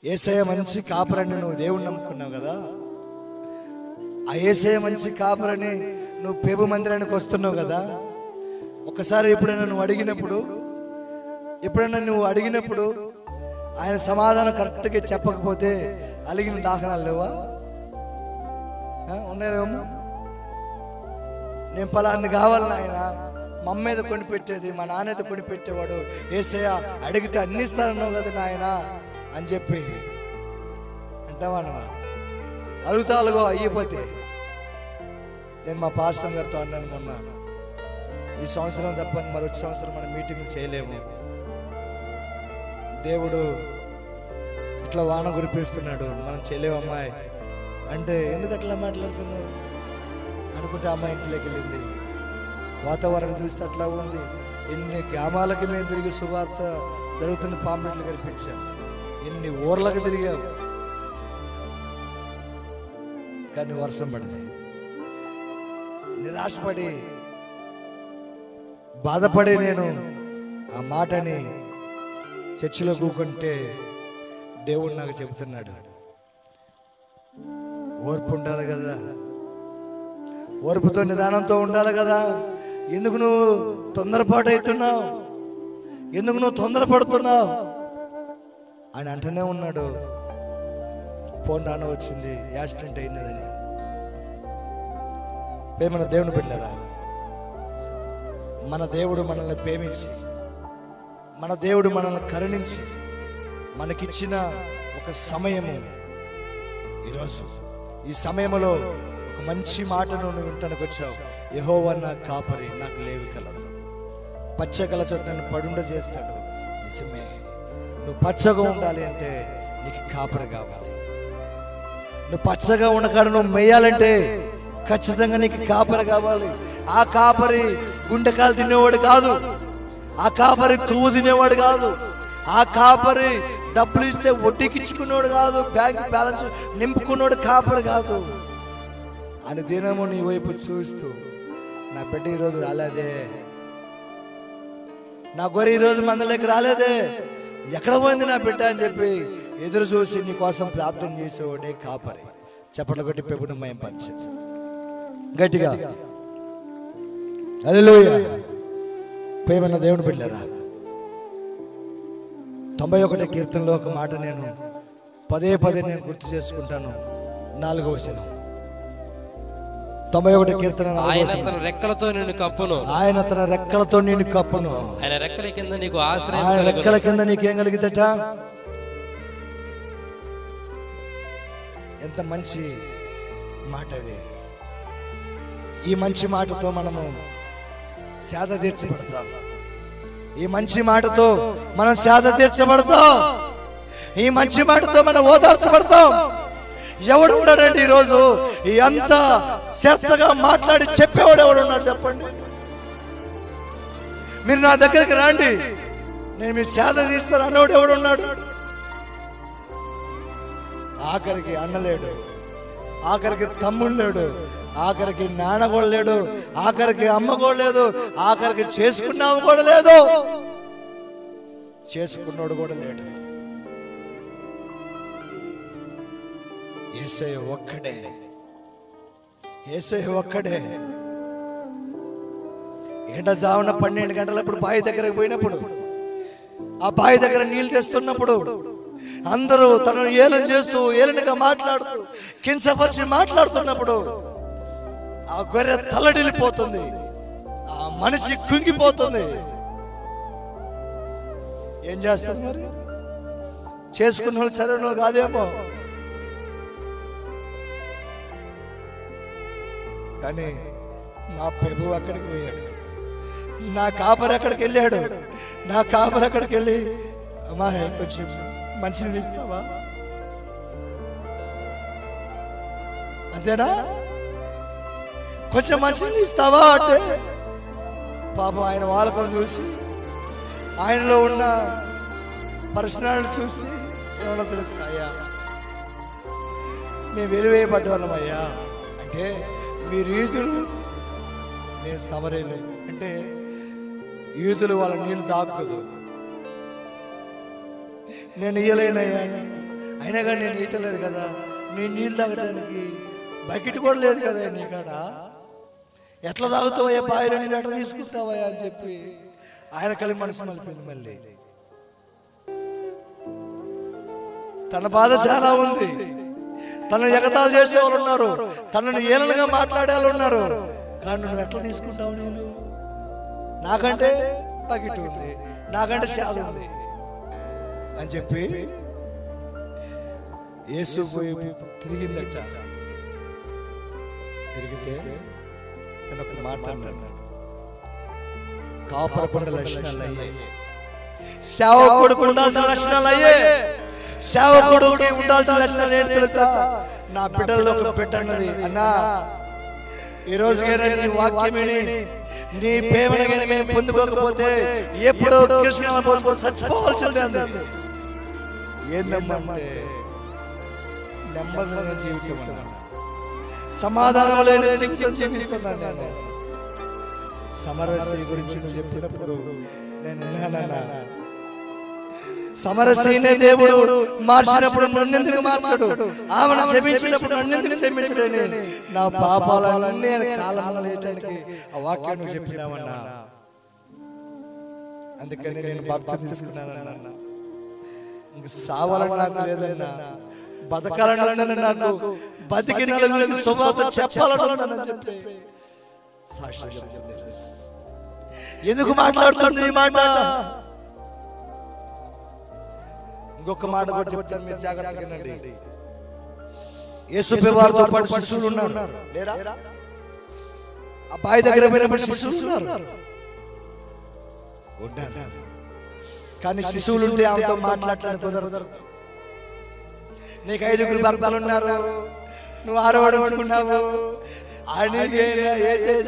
యేసయ్య మంచి కాపరని నువ్వు దేవుణ్ణి నమ్ముకున్నావు కదా, ఆ యేసయ్య మంచి కాపరని నువ్వు పేబు మందిరానికి వస్తున్నావు కదా. ఒకసారి ఎప్పుడైనా నువ్వు అడిగినప్పుడు ఆయన సమాధానం కరెక్ట్గా చెప్పకపోతే అలిగిన దాఖలాలు లేవా? ఉన్నాయేమో. నేను పలాన్ని కావాలని ఆయన మా అమ్మ మీద కొనిపెట్టేది, మా నాన్న మీద కొనిపెట్టేవాడు, యేసయ్య అడిగితే అన్ని ఇస్తానన్నావు కదా నాయన అని చెప్పి అంటావా? అడుగుతాలుగో అయిపోతే. నేను మా పాస్టర్ గారితో అన్నాను మొన్న, ఈ సంవత్సరం తప్ప మరొక సంవత్సరం మనం మీటింగ్ చేయలేము, దేవుడు ఇట్లా వాన కురిపిస్తున్నాడు, మనం చేయలేము అమ్మాయి అంటే, ఎందుకు అట్లా మాట్లాడుతున్నావు అనుకుంటే అమ్మాయి ఇంట్లోకి వెళ్ళింది. వాతావరణం చూస్తే అట్లా ఉంది. ఎన్ని గ్రామాలకి మేము తిరిగి సువార్త జరుగుతున్న పాంప్లెట్లు కనిపించాం, ఎన్ని ఊర్లకు తిరిగాం, కానీ వర్షం పడింది. నిరాశపడి బాధపడి నేను ఆ మాటని చర్చిలో కూకుంటే దేవుడు నాకు చెబుతున్నాడు, ఓర్పు ఉండాలి కదా, ఓర్పుతో నిదానంతో ఉండాలి కదా. ఎందుకు నువ్వు తొందరపాటు అవుతున్నావు, ఎందుకు నువ్వు తొందరపడుతున్నావు అని అంటూనే ఉన్నాడు. ఫోన్ రాన వచ్చింది, యాక్సిడెంట్ అయినదని. ప్రేమ దేవుని బిడ్డలారా, మన దేవుడు మనల్ని ప్రేమించి, మన దేవుడు మనల్ని కరుణించి మనకిచ్చిన ఒక సమయము ఈరోజు. ఈ సమయంలో ఒక మంచి మాటను నువ్వు వింటానికి వచ్చావు. యెహోవా నా కాపరి, నాకు లేవి కలదు, పచ్చగల చోట నన్ను పడుండ చేస్తాడు. నిజమే, నువ్వు పచ్చగా ఉండాలి అంటే నీకు కాపరి కావాలి. నువ్వు పచ్చగా ఉండకాడు నువ్వు మెయ్యాలంటే ఖచ్చితంగా నీకు కాపరి కావాలి. ఆ కాపరి గుండెకాలు తినేవాడు కాదు, ఆ కాపరి కొవ్వు తినేవాడు కాదు, ఆ కాపరి డబ్బులు ఇస్తే వడ్డీకిచ్చుకున్నాడు కాదు, బ్యాంక్ బ్యాలెన్స్ నింపుకున్నాడు కాపరి కాదు. అని దినము నీ వైపు చూస్తూ, నా బిడ్డ ఈరోజు రాలేదే, నా గొర్రె ఈరోజు మందలోకి రాలేదే, ఎక్కడ పోయింది నా బిడ్డ అని చెప్పి ఎదురు చూసి నీ కోసం ప్రార్థన చేసేవాడే కాపరి. చప్పట్లు కొట్టి పెప్పుడు మయం పంచు గట్టిగా. హల్లెలూయా. ప్రేమన్న దేవుని బిడ్డలారా, 91వ కీర్తనలో ఒక మాట నేను పదే నేను గుర్తు చేసుకుంటాను. 4వ వచనం, 91వ కీర్తన. ఆయన తన రెక్కలతో నిన్ను కప్పును, ఆయన తన రెక్కలతో నిన్ను కప్పును, ఆయన రెక్కల కింద నీకు ఆశ్రయం, ఆయన రెక్కల కింద నీకేం కలిగితట. ఎంత మంచి మాట అది. ఈ మంచి మాటతో మనము సేద తీర్చబడతాం, ఈ మంచి మాటతో మనం సేద తీర్చబడతాం, ఈ మంచి మాటతో మనం ఓదార్చబడతాం. ఎవడు ఉన్నాడండి ఈరోజు ఎంత శ్రద్ధగా మాట్లాడి చెప్పేవాడు ఎవడు ఉన్నాడు చెప్పండి? మీరు నా దగ్గరికి రండి, నేను మీ సేద తీస్తాను అన్నవాడు ఎవడు ఉన్నాడు? ఆఖరికి అన్నలేడు, ఆఖరికి తమ్ముడు లేడు, ఆఖరికి నాన్న కూడా లేడు, ఆఖరికి అమ్మ కూడా లేదు, ఆఖరికి చేసుకున్నాము కూడా లేదు, చేసుకున్నాడు కూడా లేడు. యేసయ్య ఒక్కడే, యేసయ్య ఒక్కడే. ఎండ జావున 12 గంటలప్పుడు బావి దగ్గరకు పోయినప్పుడు, ఆ బావి దగ్గర నీళ్ళు తెస్తున్నప్పుడు అందరూ తనను ఏలన చేస్తూ ఏలనగా మాట్లాడుతూ కించపరిచి మాట్లాడుతున్నప్పుడు ఆ గొర్రె తల్లడిల్లిపోతుంది, ఆ మనిషి కుంగిపోతుంది. ఏం చేస్తారు మరి? చేసుకున్న వాళ్ళు సరైన వాళ్ళు కాదేమో, కానీ నా ప్రభువు అక్కడికి పోయాడు, నా కాపరి అక్కడికి వెళ్ళాడు. నా కాపరి అక్కడికి వెళ్ళి, అమ్మా కొంచెం మనిషిని ఇస్తావా, అంతేనా, కొంచెం మనిషిని ఇస్తావా అంటే పాపం ఆయన వాళ్ళకం చూసి, ఆయనలో ఉన్న పర్సనాలిటీ చూసి ఏమన్నా తెలుస్తాయా, మేము వెలువేయబడ్డవాళ్ళమయ్యా అంటే, మీరు యూదులు నేను సమరేలు అంటే, యూదులు వాళ్ళ నీళ్ళు తాగదు, నేను ఇయ్యలేనయ్యా అయినా కానీ నేను ఈటలేదు కదా, నేను నీళ్ళు తాగటానికి బకెట్ కూడా లేదు కదా నీకాడ, ఎట్లా తాగుతావయ్యా బావిలో నీళ్ళు ఎట్లా తీసుకుంటావయ్యా అని చెప్పి ఆయన కలిగి మనసు మలిపింది. మళ్ళీ తన బాధ చాలా ఉంది, తనను ఎగతాలు చేసేవాళ్ళు ఉన్నారు, తనను ఏలనగా మాట్లాడే వాళ్ళు ఉన్నారు. కానీ నువ్వు ఎట్లా తీసుకుంటావు, నేను నాకంటే బకెట్ ఉంది, నాకంటే శాద ఉంది అని చెప్పి యేసు పోయి తిరిగిందట. తిరిగితే నేను ఒక మాట అన్నాడు, కాపరపండ లక్షణాలు అయ్యాయి, సేవకుడికి ఉండాల్సిన లక్షణాలు అయ్యాయి. సేవకుడికి ఉండాల్సిన లక్షణాలు ఏంటి తెలుసా? నా బిడ్డల్లో ఒక బిడ్డ అన్నది, అన్నా ఈ రోజుకైనా నీ వాక్యమేని నీ ప్రేమని మేము పొందుకోకపోతే ఎప్పుడో కృష్ణ పోసుకొని చచ్చిపోవాల్సిందే అన్నది. ఏందమ్మంటే నెమ్మదిన జీవితం అన్నా, సమాధానం లేని జీవితం జీవిస్తున్నాను నేను. సమరసి గురించి నువ్వు చెప్పినప్పుడు నేను విన్నానన్నా, సమరసీనే దేవుడు మార్చినప్పుడు నన్నెందుకు మార్చాడు, ఆమెను క్షమించినప్పుడు నన్నెందుకు క్షమించడని నా పాపాలన్నీ కాలంలో లేయటానికి ఆ వాక్యం నువ్వు చెప్పినావన్నా. అందుకని నేను బాప్తిసం తీసుకున్నానన్నా. ఇంక సావాలని నాకు లేదన్నా, బతకాలని నాకు, బతికి నలుగురికి సువార్త చెప్పాలని చెప్పి సాక్షి చెప్తుంది. ఎందుకు మాట్లాడుతుంది ఈ మాట? ఇంకొక మాట కూడా చెప్తాను, మీరు జాగ్రత్తగా వినండి. యేసు వారితో పాటు శిష్యులు ఉన్నారు లేరా? అబ్బాయి దగ్గర పోయినప్పుడు శిష్యులు ఉన్నారు. కానీ శిశువులు ఉంటే ఆమెతో మాట్లాడటానికి కుదరదు. నీకు 5 భర్తలు ఉన్నారు, నువ్వు 6 ఉంచుకున్నావు అని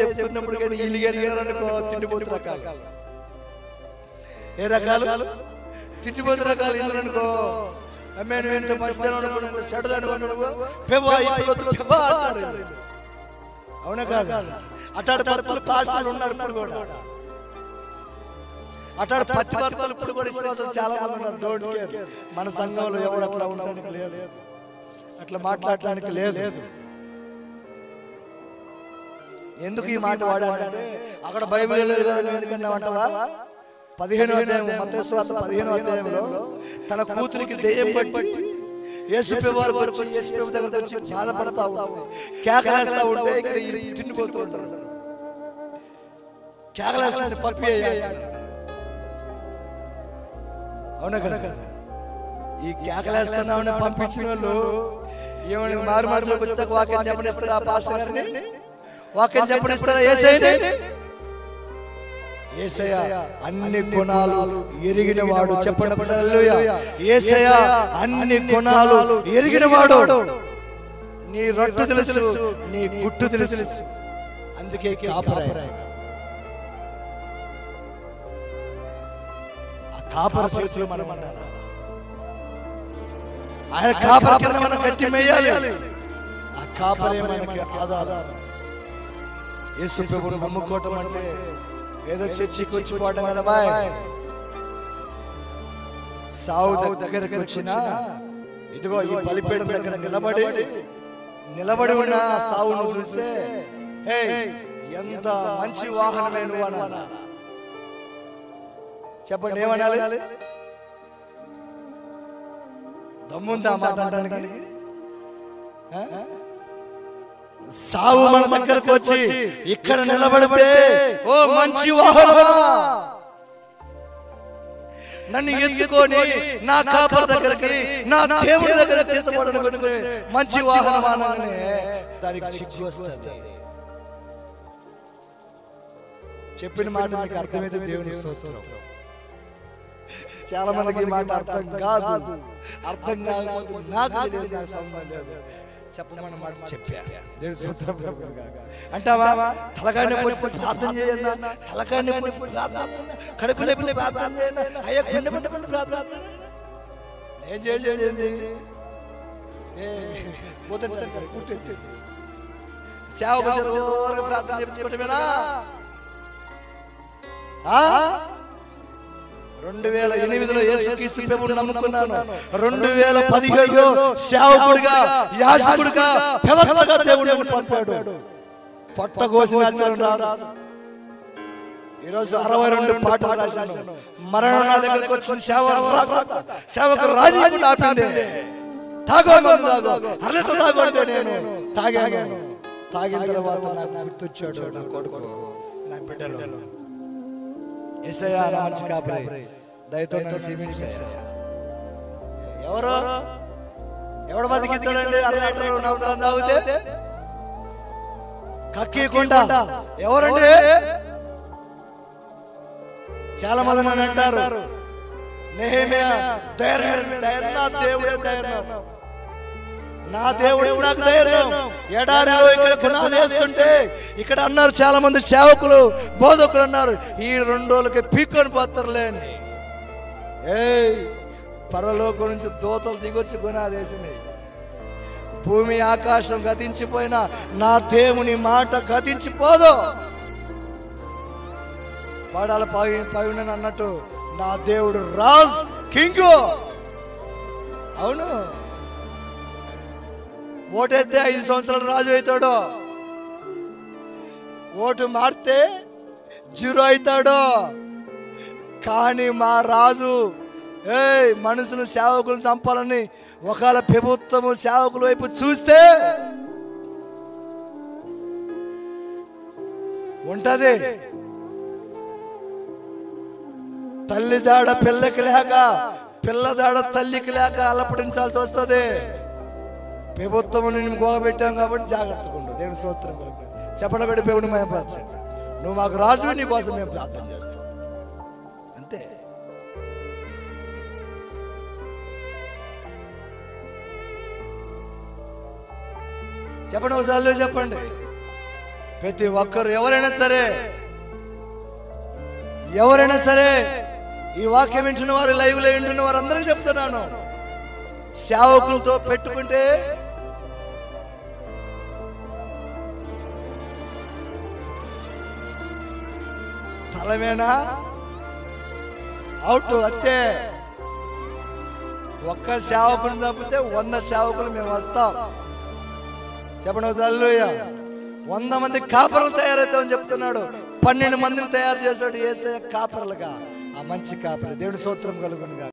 చెప్తున్నప్పుడు కానీ ఇల్లుగనుకో తిండిపోతు రకాలు, ఏ రకాలు తిండిపోతు రకాలు ఇల్లు అనుకో. అమ్మాయి ఎంత మంచిదనుకున్నా చెడు అనుకున్నావు, అవునా కాదు? అటాడు భర్తలు పాస్టర్లు ఉన్నారు ఇప్పుడు కూడా, అటాడు పత్తి భర్తలు ఇప్పుడు కూడా విశ్వాసం చాలా మంది ఉన్నారు. డోంట్ కేర్, మన సంఘంలో ఎవరు అట్లా ఉండడానికి లేదు, అట్లా మాట్లాడటానికి లేదు. ఎందుకు ఈ మాట వాడాలంటే అక్కడ బైబిల్ లేదు కదా ఎందుకన్నామంటావా? 15వ అధ్యాయం మత్తయి సువార్త 15వ అధ్యాయంలో తన కూతురికి దెయ్యం పట్టి యేసు వారికి వచ్చి యేసు దగ్గరకు వచ్చి బాధపడతా ఉంటుంది, కేకలేస్తా ఉంటే ఇక్కడ తిండిపోతూ ఉంటారు. కేకలేస్తుంటే పప్పి అవునా కదా? ఈ కేకలేస్తున్నామని పంపించిన వాళ్ళు ఏమని మారు మాటలోకి వచ్చి వాక్యం చెప్పనిస్తారా? ఆ పాస్టర్ గారిని వాక్యం చెప్పనిస్తారా? యేసయ్య అన్ని గుణాలు ఎరిగిన వాడు. చెప్పండి హల్లెలూయా. యేసయ్య అన్ని గుణాలు ఎరిగిన వాడు. నీ రొట్టె తెలుసు, నీ గుట్టు తెలుసు, అందుకే కాపరి. ఆ కాపరి చేతులు మనం ఉండాలి. ఆయన కాపరి కింద మనం గట్టి మేయాలి. ఆ కాపరే మనకి ఆధారం. యేసు ప్రభువును నమ్ముకోవటం అంటే ఏదో చర్చికి వచ్చిపోవడం కదా బాయ్. సావు దగ్గరకు వచ్చిన ఇదిగో ఈ బలిపీఠం దగ్గర నిలబడి ఉన్న సావును చూస్తే హే ఎంత మంచి వాహనమే నువ్వు అనాలా? చెప్పండి, ఏమనాలి? దమ్ముందా మాట అంటానికి? సావు మన దగ్గరకు వచ్చి ఇక్కడ నిలబడితే ఓ మంచి వాహనమా, నన్ను ఎత్తుకొని నా కాపరి దగ్గరికి, నా దేవుడి దగ్గర తీసుకోవడానికి వచ్చి మంచి వాహనమాననే దానికి చిక్కు వస్తుంది. చెప్పిన మాట మీకు అర్థమైతే దేవుని స్తోత్రం. చాలా మందికి ఈ మాట అర్థం కాదు. అర్థం కాకపోతే నాకు తెలియదు, నాకు సంబంధం లేదు. చెప్పమన్న మాట చెప్పా. దేవుని స్తోత్రం అంటావా? తలకాయని పోసి ప్రార్థన చేయండి, తలకాయని పోసి ప్రార్థన, కడుపు లేపి ప్రార్థన చేయండి, అయ్యా కొండ పట్టుకుని ప్రార్థన. ఏం చేయండి పోతుంటాడు పుట్టింది సేవకు ప్రార్థన చేయించుకుంటా 2008లో యేసుక్రీస్తు ప్రభువుని నమ్ముకున్నాను. 2017లో సేవకుడిగా, యాజకుడిగా, ప్రవక్తగా దేవుడు నన్ను పంపాడు. పొట్టగోసిన ఆచరణ రాదు. ఈరోజు 62 పాటలు రాశాను. మరణం నా దగ్గరకు వచ్చిన సేవకు రాజీకుండా ఆపింది. తాగో అరలిట తాగు అంటే నేను తాగాను. తాగిన తర్వాత నాకు గుర్తొచ్చాడు నా కొడుకు, నా బిడ్డలు. యేసయ్యా నా మంచి కాపరి, దయతో నన్ను క్షమించయ్యా. ఎవడు బతికిస్తాడండి? అరలిటలో నవ్వుతాను తాగితే కక్కీకుండా. ఎవరండి? చాలా మంది నన్ను అంటారు, నెహెమ్యా ధైర్యం, నా దేవుడే ధైర్యం, నా దేవుడే నాకు ధైర్యం. ఎడారిలో ఇక్కడ పునాది వేస్తుంటే ఇక్కడ అన్నారు చాలా మంది సేవకులు, బోధకులు అన్నారు, ఈ 2 రోజులకి పీక్కొని పోతారులేని. పరలోకం నుంచి దూతలు దిగొచ్చి పునాది వేసినాయి. భూమి ఆకాశం గతించిపోయినా నా దేవుని మాట గతించిపోదు. పాడాల పవిన అన్నట్టు నా దేవుడు రాజ్, కింగ్. అవును, ఓటైతే 5 సంవత్సరాలు రాజు అవుతాడు, ఓటు మారితే 0 అవుతాడు. కానీ మా రాజు మనుషులు సేవకులను చంపాలని ఒకవేళ ప్రభుత్వము సేవకుల వైపు చూస్తే ఉంటది. తల్లి జాడ పిల్లకి లేక, పిల్ల జాడ తల్లికి లేక అలపడించాల్సి వస్తుంది. ప్రభుత్వం నేను గోగబెట్టాం కాబట్టి జాగ్రత్తగా ఉండు. దేవుని స్తోత్రం చెప్పడబెట్టి దేవుని మయపరచండి. నువ్వు మాకు రాజు, నీ కోసం మేము ప్రార్థన చేస్తాం. అంతే. చెప్పండి, ఒకసారి చెప్పండి. ప్రతి ఒక్కరు ఎవరైనా సరే ఈ వాక్యం వింటున్న వారు, లైవ్ లో వింటున్న వారు అందరికీ చెప్తున్నాను, సేవకులతో పెట్టుకుంటే తలమేనా అవుట్. అంతే. ఒక్క సేవకుని తప్పితే 100 సేవకులు మేము వస్తాం. చెప్పండి హల్లెలూయా. 100 మంది కాపర్లు తయారవుతామని చెప్తున్నాడు. 12 మందిని తయారు చేశాడు యేసయ్య కాపర్లుగా. ఆ మంచి కాపరి దేవుని స్తోత్రం కలుగునుగా.